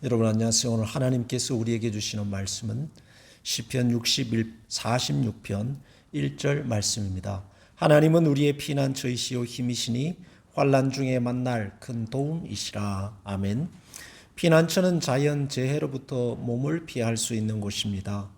여러분 안녕하세요. 오늘 하나님께서 우리에게 주시는 말씀은 시편 46편 1절 말씀입니다. 하나님은 우리의 피난처이시요 힘이시니 환난 중에 만날 큰 도움이시라. 아멘. 피난처는 자연 재해로부터 몸을 피할 수 있는 곳입니다.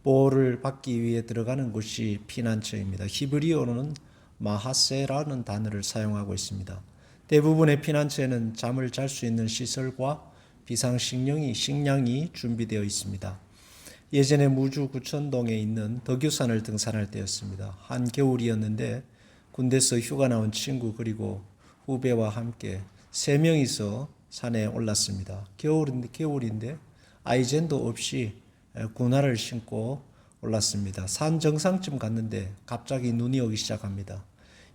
보호를 받기 위해 들어가는 곳이 피난처입니다. 히브리어로는 마하세라는 단어를 사용하고 있습니다. 대부분의 피난처에는 잠을 잘 수 있는 시설과 식량이 준비되어 있습니다. 예전에 무주 구천동에 있는 덕유산을 등산할 때였습니다. 한겨울이었는데 군대에서 휴가 나온 친구 그리고 후배와 함께 3명이서 산에 올랐습니다. 겨울인데 아이젠도 없이 군화를 신고 올랐습니다. 산 정상쯤 갔는데 갑자기 눈이 오기 시작합니다.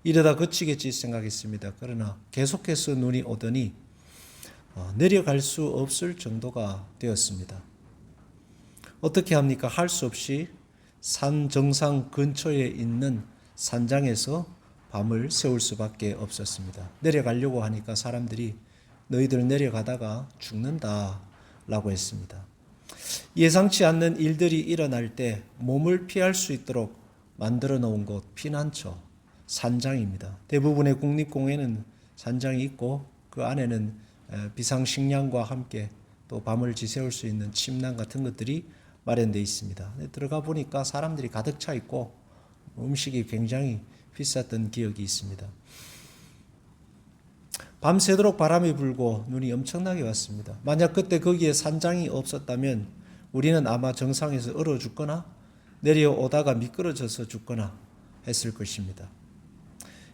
이러다 그치겠지 생각했습니다. 그러나 계속해서 눈이 오더니 내려갈 수 없을 정도가 되었습니다. 어떻게 합니까? 할 수 없이 산 정상 근처에 있는 산장에서 밤을 새울 수밖에 없었습니다. 내려가려고 하니까 사람들이 너희들 내려가다가 죽는다 라고 했습니다. 예상치 않는 일들이 일어날 때 몸을 피할 수 있도록 만들어 놓은 곳 피난처, 산장입니다. 대부분의 국립공원에는 산장이 있고 그 안에는 비상식량과 함께 또 밤을 지새울 수 있는 침낭 같은 것들이 마련되어 있습니다. 들어가 보니까 사람들이 가득 차 있고 음식이 굉장히 비쌌던 기억이 있습니다. 밤새도록 바람이 불고 눈이 엄청나게 왔습니다. 만약 그때 거기에 산장이 없었다면 우리는 아마 정상에서 얼어 죽거나 내려오다가 미끄러져서 죽거나 했을 것입니다.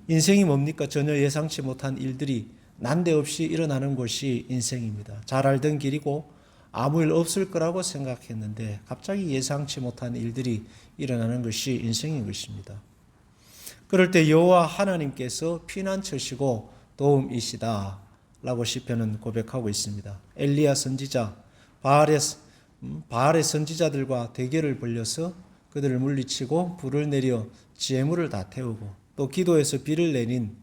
인생이 뭡니까? 전혀 예상치 못한 일들이 난데없이 일어나는 것이 인생입니다. 잘 알던 길이고 아무 일 없을 거라고 생각했는데 갑자기 예상치 못한 일들이 일어나는 것이 인생인 것입니다. 그럴 때 여호와 하나님께서 피난처시고 도움이시다 라고 시편은 고백하고 있습니다. 엘리야 선지자, 바알의 선지자들과 대결을 벌여서 그들을 물리치고 불을 내려 재물을 다 태우고 또 기도해서 비를 내린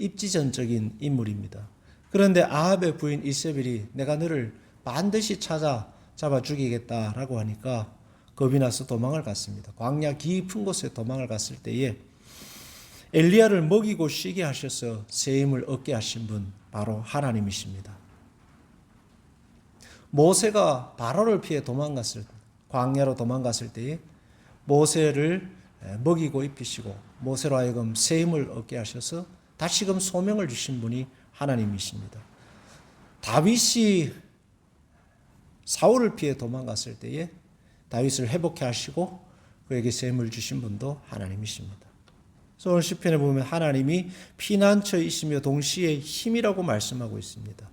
입지전적인 인물입니다. 그런데 아합의 부인 이세벨이 내가 너를 반드시 잡아 죽이겠다라고 하니까 겁이 나서 도망을 갔습니다. 광야 깊은 곳에 도망을 갔을 때에 엘리야를 먹이고 쉬게 하셔서 새 힘을 얻게 하신 분 바로 하나님이십니다. 모세가 바로를 피해 광야로 도망갔을 때에 모세를 먹이고 입히시고 모세로 하여금 새 힘을 얻게 하셔서 다시금 소명을 주신 분이 하나님이십니다. 다윗이 사울을 피해 도망갔을 때에 다윗을 회복해 하시고 그에게 새 힘을 주신 분도 하나님이십니다. 그래서 오늘 시편에 보면 하나님이 피난처이시며 동시에 힘이라고 말씀하고 있습니다.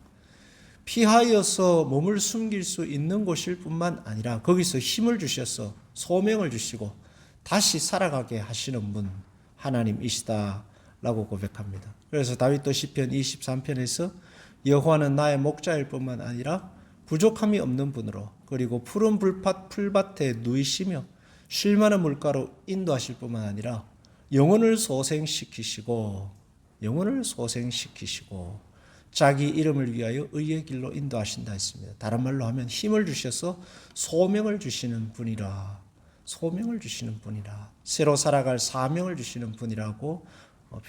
피하여서 몸을 숨길 수 있는 곳일 뿐만 아니라 거기서 힘을 주셔서 소명을 주시고 다시 살아가게 하시는 분 하나님이시다 라고 고백합니다. 그래서 다윗도 시편 23편에서 여호와는 나의 목자일 뿐만 아니라 부족함이 없는 분으로 그리고 푸른 풀밭에 누이시며 쉴만한 물가로 인도하실 뿐만 아니라 영혼을 소생시키시고 자기 이름을 위하여 의의 길로 인도하신다 했습니다. 다른 말로 하면 힘을 주셔서 소명을 주시는 분이라 새로 살아갈 사명을 주시는 분이라고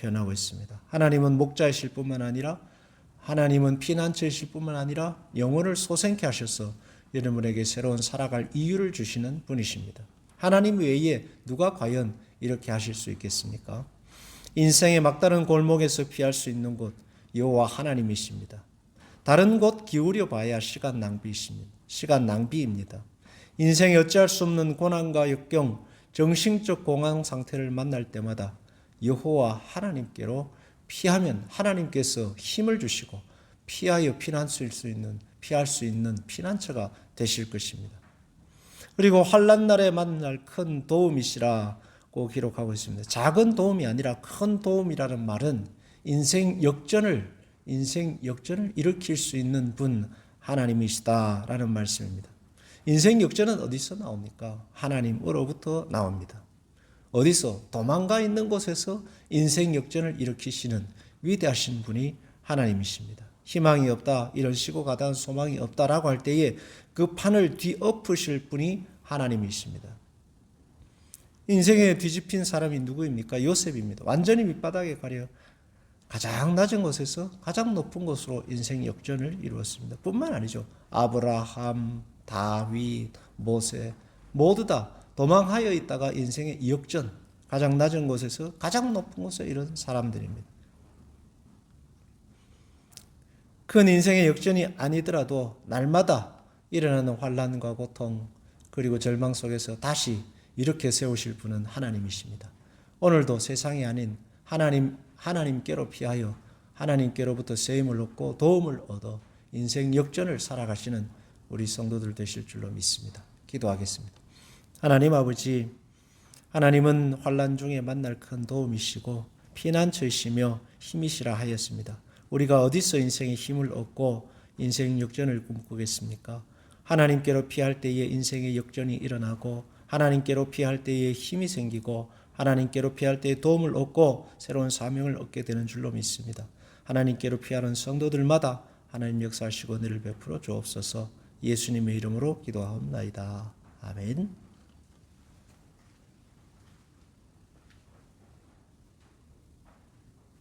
표현하고 있습니다. 하나님은 목자이실 뿐만 아니라 하나님은 피난처이실 뿐만 아니라 영혼을 소생케 하셔서 여러분에게 새로운 살아갈 이유를 주시는 분이십니다. 하나님 외에 누가 과연 이렇게 하실 수 있겠습니까? 인생의 막다른 골목에서 피할 수 있는 곳 여호와 하나님이십니다. 다른 곳 기울여 봐야 시간 낭비입니다. 인생에 어찌할 수 없는 고난과 역경, 정신적 공황 상태를 만날 때마다 여호와 하나님께로 피하면 하나님께서 힘을 주시고 피하여 피할 수 있는 피난처가 되실 것입니다. 그리고 환난 날에 만날 큰 도움이시라고 기록하고 있습니다. 작은 도움이 아니라 큰 도움이라는 말은 인생 역전을 일으킬 수 있는 분 하나님이시다라는 말씀입니다. 인생 역전은 어디서 나옵니까? 하나님으로부터 나옵니다. 어디서? 도망가 있는 곳에서 인생 역전을 일으키시는 위대하신 분이 하나님이십니다. 희망이 없다, 이런 시고 가다한 소망이 없다라고 할 때에 그 판을 뒤엎으실 분이 하나님이십니다. 인생에 뒤집힌 사람이 누구입니까? 요셉입니다. 완전히 밑바닥에 가려 가장 낮은 곳에서 가장 높은 곳으로 인생 역전을 이루었습니다. 뿐만 아니죠. 아브라함, 다윗, 모세 모두 다 도망하여 있다가 인생의 역전, 가장 낮은 곳에서 가장 높은 곳에 이른 사람들입니다. 큰 인생의 역전이 아니더라도 날마다 일어나는 환난과 고통 그리고 절망 속에서 다시 이렇게 세우실 분은 하나님이십니다. 오늘도 세상이 아닌 하나님께로 피하여 하나님께로부터 세임을 얻고 도움을 얻어 인생 역전을 살아가시는 우리 성도들 되실 줄로 믿습니다. 기도하겠습니다. 하나님 아버지, 하나님은 환난 중에 만날 큰 도움이시고 피난처이시며 힘이시라 하였습니다. 우리가 어디서 인생의 힘을 얻고 인생 역전을 꿈꾸겠습니까? 하나님께로 피할 때에 인생의 역전이 일어나고 하나님께로 피할 때에 힘이 생기고 하나님께로 피할 때에 도움을 얻고 새로운 사명을 얻게 되는 줄로 믿습니다. 하나님께로 피하는 성도들마다 하나님 역사하시고 은혜를 베풀어 주옵소서. 예수님의 이름으로 기도하옵나이다. 아멘.